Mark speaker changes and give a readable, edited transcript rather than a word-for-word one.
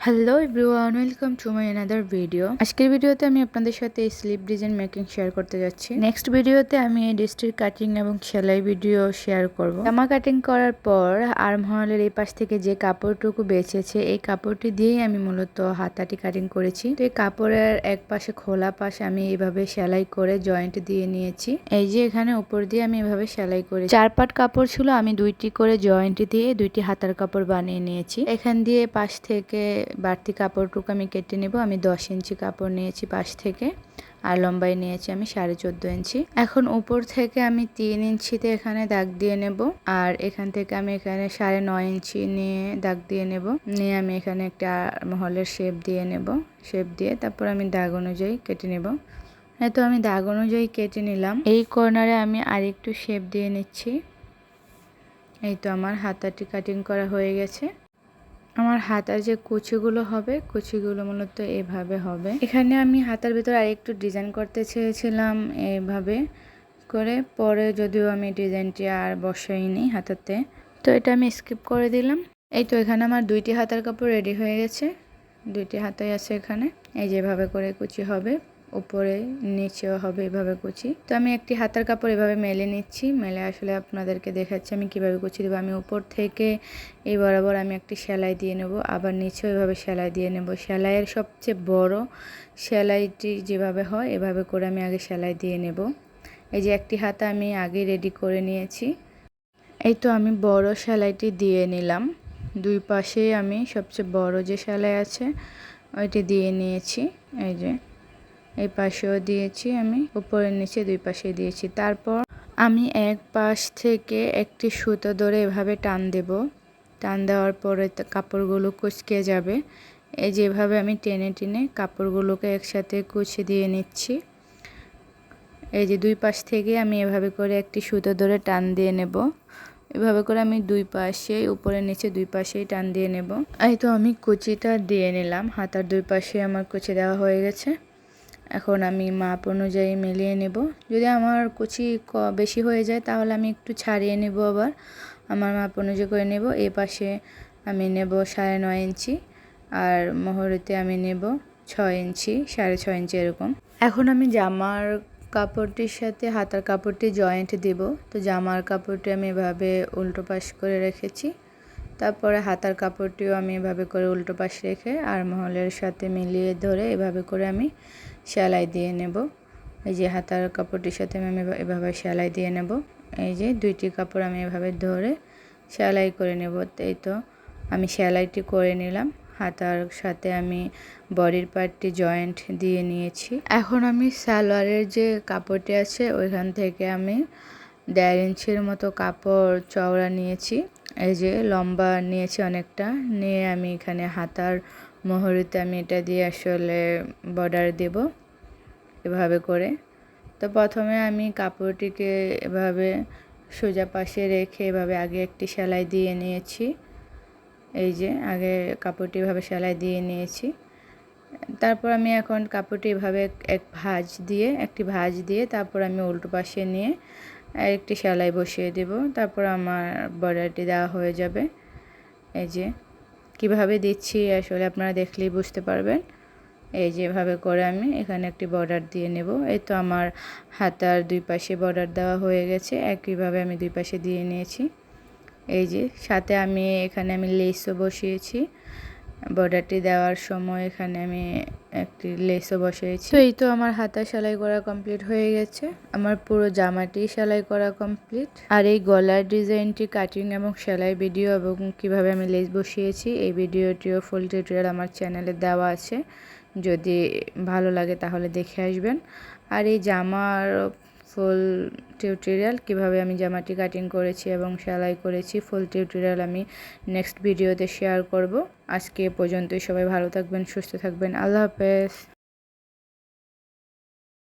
Speaker 1: Hello everyone, welcome to my another video. আজকের ভিডিওতে আমি আপনাদের সাথে স্লিপ ডিজাইন মেকিং শেয়ার করতে যাচ্ছি। নেক্সট ভিডিওতে আমি এই ড্রেসটির কাটিং এবং সেলাই ভিডিও শেয়ার করব। জামা কাটিং করার পর আর্মহোলের এই পাশ থেকে যে কাপড়টুকু বেঁচেছে এই কাপড়টি দিয়েই আমি মূলত হাতাটি কাটিং করেছি। তো এই কাপড়ের এক পাশে খোলা পাশে আমি এইভাবে সেলাই করে জয়েন্ট দিয়ে নিয়েছি। এই যে এখানে উপর দিয়ে আমি এভাবে সেলাই করে 4 পাট কাপড় ছিল, আমি 2টি করে জয়েন্ট দিয়ে 2টি হাতার কাপড় বানিয়ে নিয়েছি। এখান দিয়ে পাশ থেকে বাড়তি কাপড়টুকু আমি কেটে নেব। আমি 10 ইঞ্চি কাপড় নিয়েছি পাশ থেকে, আর লম্বাই নিয়েছি আমি 14.5 ইঞ্চি। এখন উপর থেকে আমি 3 ইঞ্চিতে এখানে দাগ দিয়ে নেব, আর এখান থেকে আমি এখানে 9.5 ইঞ্চি নিয়ে দাগ দিয়ে নেব। নিয়ে আমি এখানে একটা মহলের শেপ দিয়ে নেব। শেপ দিয়ে তারপর আমি দাগ অনুযায়ী কেটে নেব। তো আমি দাগ অনুযায়ী কেটে নিলাম। এই কর্নারে আমি আরেকটু শেপ দিয়ে নিচ্ছি। এই তো আমার হাতাটি কাটিং করা হয়ে গেছে। আমার হাতার যে কুচিগুলো হবে, কুচিগুলো মূলত এভাবে হবে। এখানে আমি হাতার ভিতর আরেকটু ডিজাইন করতে চেয়েছিলাম এইভাবে করে, পরে যদিও আমি ডিজাইনটি আর বসাইনি হাতাতে, তো এটা আমি স্কিপ করে দিলাম। এই তো এখানে আমার 2টি হাতার কাপড় রেডি হয়ে গেছে। 2টি হাতাই আছে এখানে। এই যেভাবে করে কুচি হবে, উপরে নিচেও হবে এভাবে কুচি। তো আমি একটি হাতার কাপড় এভাবে মেলে নিচ্ছি। মেলে আসলে আপনাদেরকে দেখাচ্ছি আমি কিভাবে কুচি দেবো। আমি উপর থেকে এই বরাবর আমি একটি সেলাই দিয়ে নেব, আবার নিচেও এভাবে সেলাই দিয়ে নেব। সেলাইয়ের সবচেয়ে বড় সেলাইটি যেভাবে হয় এভাবে করে আমি আগে সেলাই দিয়ে নেব। এই যে একটি হাতা আমি আগে রেডি করে নিয়েছি। এই তো আমি বড় সেলাইটি দিয়ে নিলাম। 2 পাশে আমি সবচেয়ে বড় যে সেলাই আছে ওইটি দিয়ে নিয়েছি। এই যে এই পাশেও দিয়েছি, আমি উপরের নিচে 2 পাশে দিয়েছি। তারপর আমি এক পাশ থেকে একটি সুতো ধরে এভাবে টান দেব। টান দেওয়ার পরে কাপড়গুলো কুঁচকে যাবে। এই যেভাবে আমি টেনে টেনে কাপড়গুলোকে একসাথে কুচে দিয়ে নিচ্ছি। এই যে 2 পাশ থেকে আমি এভাবে করে একটি সুতো ধরে টান দিয়ে নেব। এভাবে করে আমি 2 পাশে উপরে নিচে 2 পাশেই টান দিয়ে নেব। এই তো আমি কুচিটা দিয়ে নিলাম। হাতার 2 পাশে আমার কুচি দেওয়া হয়ে গেছে। এখন আমি মাপ অনুযায়ী মিলিয়ে নেব। যদি আমার কুচি বেশি হয়ে যায় তাহলে আমি একটু ছাড়িয়ে নেব, আবার আমার মাপ অনুযায়ী করে নেব। এই পাশে আমি নেব 9.5 ইঞ্চি, আর মোহরিতে আমি নেব 6 ইঞ্চি, 6.5 ইঞ্চি এরকম। এখন আমি জামার কাপড়টির সাথে হাতার কাপড়টি জয়েন্ট দেব। তো জামার কাপড়টি আমি এভাবে উল্টো পাশ করে রেখেছি। তারপরে হাতার কাপড়টিও আমি এভাবে করে উল্টো পাশ রেখে আর মহলের সাথে মিলিয়ে ধরে এভাবে করে আমি সেলাই দিয়ে নেব। এই যে হাতার কাপড়টির সাথে আমি এভাবে সেলাই দিয়ে নেব। এই যে 2টি কাপড় আমি এভাবে ধরে সেলাই করে নেব। এই তো আমি সেলাইটি করে নিলাম। হাতার সাথে আমি বডির পার্টটি জয়েন্ট দিয়ে নিয়েছি। এখন আমি সালোয়ারের যে কাপড়টি আছে ওইখান থেকে আমি 1.5 ইঞ্চির মতো কাপড় চওড়া নিয়েছি। এই যে লম্বা নিয়েছি অনেকটা, নিয়ে আমি এখানে হাতার মোহরিতে আমি এটা দিয়ে আসলে বর্ডার দেব এভাবে করে। তো প্রথমে আমি কাপড়টিকে এভাবে সোজা পাশে রেখে এভাবে আগে একটি সেলাই দিয়ে নিয়েছি। এই যে আগে কাপড়টি এভাবে সেলাই দিয়ে নিয়েছি। তারপর আমি এখন কাপড়টি এভাবে একটি ভাঁজ দিয়ে তারপর আমি উল্টো পাশে নিয়ে একটি সেলাই বসিয়ে দেব। তারপর আমার বর্ডারটি দেওয়া হয়ে যাবে। এই যে কিভাবে দিচ্ছি আসলে আপনারা দেখলেই বুঝতে পারবেন। এই যেভাবে করে আমি এখানে একটি বর্ডার দিয়ে নেব। এই তো আমার হাতার 2 পাশে বর্ডার দেওয়া হয়ে গেছে। একইভাবে আমি 2 পাশে দিয়ে নিয়েছি। এই যে সাথে আমি এখানে লেসও বসিয়েছি। বর্ডারটি দেওয়ার সময় এখানে আমি একটি লেসও বসিয়েছি। তো এই তো আমার হাতা সেলাই করা কমপ্লিট হয়ে গেছে। আমার পুরো জামাটি সেলাই করা কমপ্লিট। আর এই গলার ডিজাইনটি কাটিং এবং সেলাই ভিডিও এবং কিভাবে আমি লেস বসিয়েছি এই ভিডিওটিও ফুল টিউটোরিয়াল আমার চ্যানেলে দেওয়া আছে। যদি ভালো লাগে তাহলে দেখে আসবেন। আর এই জামার ফুল টিউটোরিয়াল কিভাবে আমি জামাটি কাটিং করেছি এবং সেলাই করেছি ফুল টিউটোরিয়াল আমি নেক্সট ভিডিওতে শেয়ার করব। আজকে এ পর্যন্তই। সবাই ভালো থাকবেন, সুস্থ থাকবেন। আল্লাহ হাফেজ।